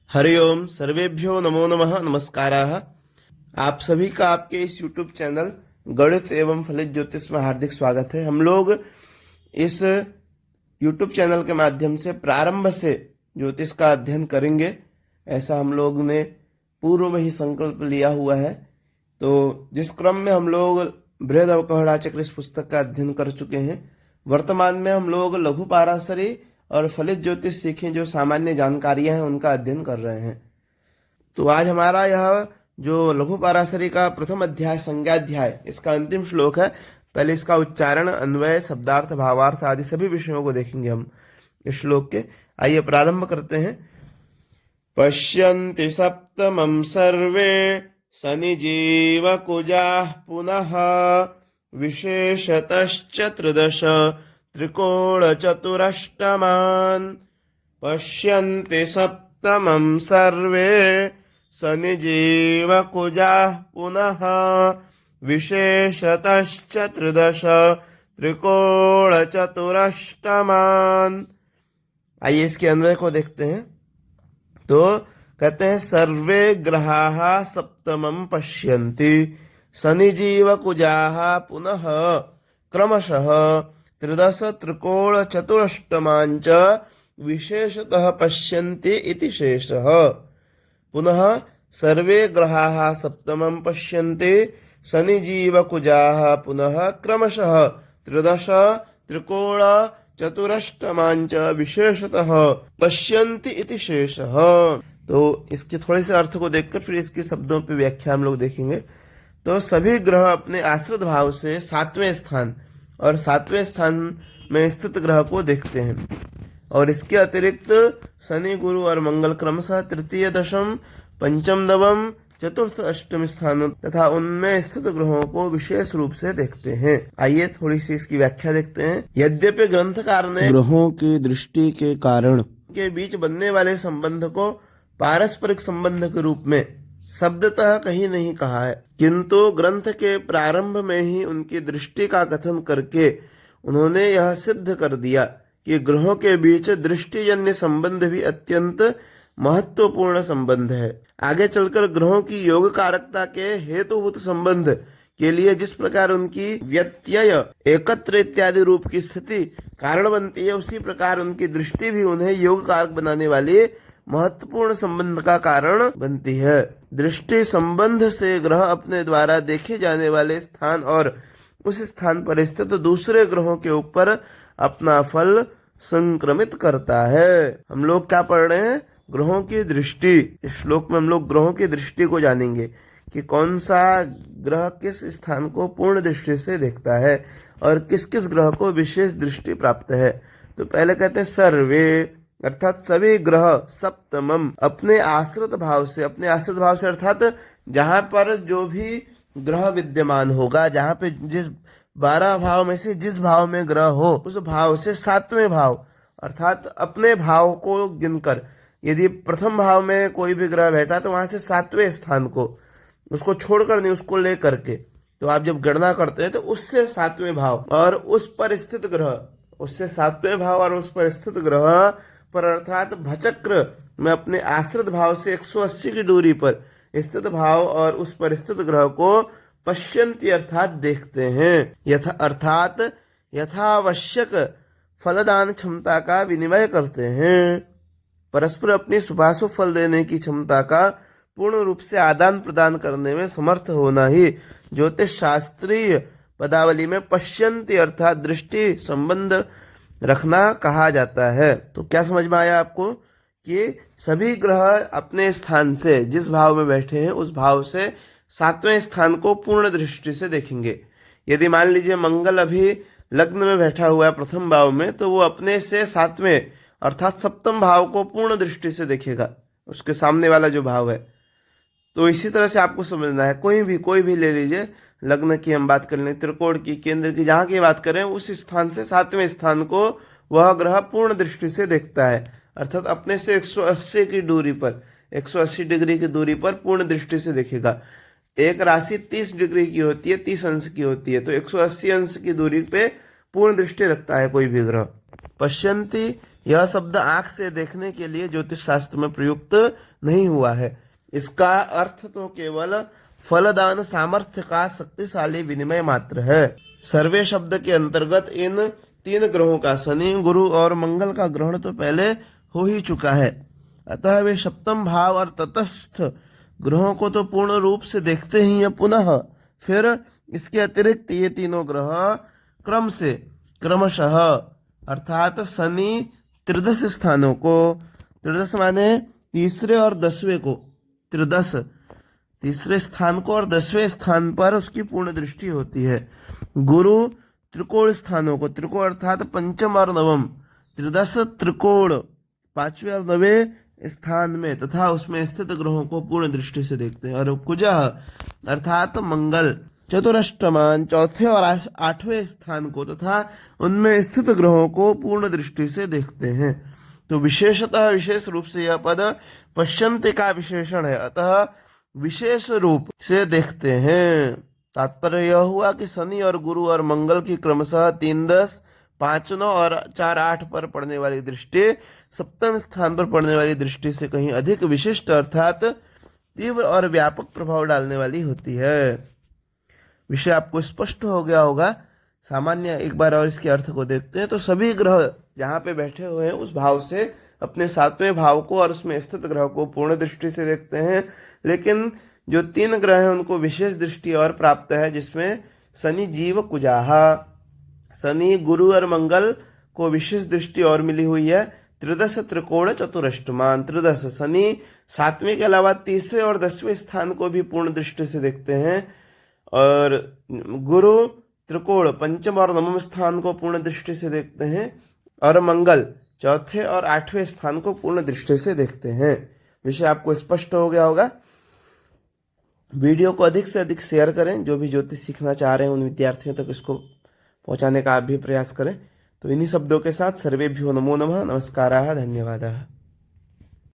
हरिओम सर्वेभ्यो नमो नमः नमस्काराः। आप सभी का आपके इस YouTube चैनल गणित एवं फलित ज्योतिष में हार्दिक स्वागत है। हम लोग इस YouTube चैनल के माध्यम से प्रारंभ से ज्योतिष का अध्ययन करेंगे, ऐसा हम लोग ने पूर्व में ही संकल्प लिया हुआ है। तो जिस क्रम में हम लोग बृहद अवकहड़ा चक्र इस पुस्तक का अध्ययन कर चुके हैं, वर्तमान में हम लोग लघु पाराशरी और फलित ज्योतिष सीखें जो सामान्य जानकारियां हैं उनका अध्ययन कर रहे हैं। तो आज हमारा यह जो लघु पाराशरी का प्रथम अध्याय संज्ञाध्याय, इसका अंतिम श्लोक है। पहले इसका उच्चारण, अन्वय, शब्दार्थ, भावार्थ आदि सभी विषयों को देखेंगे हम इस श्लोक के। आइए प्रारंभ करते हैं। पश्यन्ति सप्तमं सर्वे सनिजीव कुजाः पुनः विशेषतश्चतुर्दश त्रिकोणचतुरष्टमान्। पश्यन्ति सप्तमं सर्वे सनिजीवकुजाः पुनः विशेषतश्चतुर्दश त्रिकोणचतुरष्टमान्। आइए इसके अन्वय को देखते हैं। तो कहते हैं सर्वे ग्रहाः सप्तमं पश्यन्ति सनिजीवकुजाः पुनः क्रमशः त्रिदश त्रिकोण चतुरष्टमांच विशेषतः पश्यन्ति इति शेषः। पुनः सर्वे ग्रहाः सप्तमं पश्यन्ति सनिजीवकुजाः पुनः क्रमशः त्रिदश त्रिकोण चतुरष्टमांच विशेषतः पश्यन्ति इति शेषः। तो इसके थोड़े से अर्थ को देखकर फिर इसके शब्दों पे व्याख्या हम लोग देखेंगे। तो सभी ग्रह अपने आश्रित भाव से सातवें स्थान और सातवें स्थान में स्थित ग्रह को देखते हैं, और इसके अतिरिक्त शनि, गुरु और मंगल क्रमशः तृतीय, दशम, पंचम, नवम, चतुर्थ, अष्टम स्थान तथा उनमें स्थित ग्रहों को विशेष रूप से देखते हैं। आइए थोड़ी सी इसकी व्याख्या देखते हैं। यद्यपि ग्रंथकार ने ग्रहों की दृष्टि के कारण के बीच बनने वाले संबंध को पारस्परिक संबंध के रूप में शब्दतः कहीं नहीं कहा है, किंतु ग्रंथ के प्रारंभ में ही उनकी दृष्टि का कथन करके उन्होंने यह सिद्ध कर दिया कि ग्रहों के बीच दृष्टिजन्य संबंध भी अत्यंत महत्वपूर्ण संबंध है। आगे चलकर ग्रहों की योग कारकता के हेतुभूत संबंध के लिए जिस प्रकार उनकी व्यत्यय, एकत्र इत्यादि रूप की स्थिति कारण बनती है, उसी प्रकार उनकी दृष्टि भी उन्हें योग कारक बनाने वाली महत्वपूर्ण संबंध का कारण बनती है। दृष्टि संबंध से ग्रह अपने द्वारा देखे जाने वाले स्थान और उस स्थान पर स्थित दूसरे ग्रहों के ऊपर अपना फल संक्रमित करता है। हम लोग क्या पढ़ रहे हैं? ग्रहों की दृष्टि। इस श्लोक में हम लोग ग्रहों की दृष्टि को जानेंगे कि कौन सा ग्रह किस स्थान को पूर्ण दृष्टि से देखता है और किस किस ग्रह को विशेष दृष्टि प्राप्त है। तो पहले कहते हैं सर्वे, अर्थात सभी ग्रह सप्तमम अपने आश्रित भाव से, अपने आश्रित भाव से अर्थात जहां पर जो भी ग्रह विद्यमान होगा, जहां पे जिस 12 भाव में से जिस भाव में ग्रह हो उस भाव से सातवें भाव अर्थात अपने भाव को गिनकर, यदि प्रथम भाव में कोई भी ग्रह बैठा तो वहां से सातवें स्थान को, उसको छोड़कर नहीं, उसको लेकर के, तो आप जब गणना करते हैं तो उससे सातवें भाव और उस पर स्थित ग्रह, उससे सातवें भाव और उस पर स्थित ग्रह पर अर्थात भचक्र में अपने आश्रित भाव से 180 की दूरी पर स्थित भाव और उस पर स्थित ग्रह को पश्यन्ति अर्थात देखते हैं। अर्थात यथावश्यक फलदान क्षमता का विनिमय करते हैं। परस्पर अपनी शुभाशुभ फल देने की क्षमता का पूर्ण रूप से आदान प्रदान करने में समर्थ होना ही ज्योतिष शास्त्रीय पदावली में पश्यन्ति अर्थात दृष्टि संबंध रखना कहा जाता है। तो क्या समझ में आया आपको कि सभी ग्रह अपने स्थान से, जिस भाव में बैठे हैं उस भाव से सातवें स्थान को पूर्ण दृष्टि से देखेंगे। यदि मान लीजिए मंगल अभी लग्न में बैठा हुआ है प्रथम भाव में, तो वो अपने से सातवें अर्थात सप्तम भाव को पूर्ण दृष्टि से देखेगा, उसके सामने वाला जो भाव है। तो इसी तरह से आपको समझना है। कोई भी ले लीजिए, लग्न की हम बात कर लें, त्रिकोण की, केंद्र की, जहां की बात करें, उस स्थान से सातवें स्थान को वह ग्रह पूर्ण दृष्टि से देखता है, अर्थात अपने से 180 की दूरी पर, 180 डिग्री की दूरी पर पूर्ण दृष्टि से देखेगा। एक राशि 30 डिग्री की होती है, 30 अंश की होती है, तो 180 अंश की दूरी पे पूर्ण दृष्टि रखता है कोई भी ग्रह। पश्यन्ति यह शब्द आंख से देखने के लिए ज्योतिष शास्त्र में प्रयुक्त नहीं हुआ है। इसका अर्थ तो केवल फलदान सामर्थ्य का शक्तिशाली विनिमय मात्र है। सर्वे शब्द के अंतर्गत इन 3 ग्रहों का शनि, गुरु और मंगल का ग्रहण तो पहले हो ही चुका है, अतः वे सप्तम भाव और तटस्थ ग्रहों को तो पूर्ण रूप से देखते ही हैं। पुनः फिर इसके अतिरिक्त ये तीनों ग्रह क्रमशः अर्थात शनि त्रिदश स्थानों को, त्रिदश माने तीसरे और 10वें को, त्रिदश तीसरे स्थान को और 10वें स्थान पर उसकी पूर्ण दृष्टि होती है। गुरु त्रिकोण स्थानों को, त्रिकोण अर्थात पंचम और नवम, त्रिदश त्रिकोण 5वें और 9वें स्थान में तथा उसमें स्थित ग्रहों को पूर्ण दृष्टि से देखते हैं। और कुजः अर्थात मंगल चतुरष्टमान 4थे और 8वें स्थान को तथा उनमें स्थित ग्रहों को पूर्ण दृष्टि से देखते हैं। तो विशेषतः विशेष रूप से यह पद पश्यन्ति का विशेषण है, अतः विशेष रूप से देखते हैं। तात्पर्य यह हुआ कि शनि और गुरु और मंगल की क्रमशः 3, 10, 5, 9 और 4, 8 पर पड़ने वाली दृष्टि सप्तम स्थान पर पड़ने वाली दृष्टि से कहीं अधिक विशिष्ट अर्थात तीव्र और व्यापक प्रभाव डालने वाली होती है। विषय आपको स्पष्ट हो गया होगा। सामान्य एक बार और इसके अर्थ को देखते हैं। तो सभी ग्रह जहाँ पे बैठे हुए हैं उस भाव से अपने 7वें भाव को और उसमें स्थित ग्रह को पूर्ण दृष्टि से देखते हैं, लेकिन जो 3 ग्रह हैं उनको विशेष दृष्टि और प्राप्त है, जिसमें शनि, जीव, कुजाहा, शनि, गुरु और मंगल को विशेष दृष्टि और मिली हुई है। त्रिदश त्रिकोण चतुरष्टमान, त्रिदश शनि 7वें के अलावा तीसरे और 10वें स्थान को भी पूर्ण दृष्टि से देखते हैं, और गुरु त्रिकोण पंचम और 9वें स्थान को पूर्ण दृष्टि से देखते हैं, और मंगल 4थे और 8वें स्थान को पूर्ण दृष्टि से देखते हैं। विषय आपको स्पष्ट हो गया होगा। वीडियो को अधिक से अधिक शेयर करें। जो भी ज्योतिष सीखना चाह रहे हैं उन विद्यार्थियों तक इसको पहुंचाने का आप भी प्रयास करें। तो इन्हीं शब्दों के साथ सर्वेभ्यो नमो नमः, नमस्काराः, धन्यवादाः।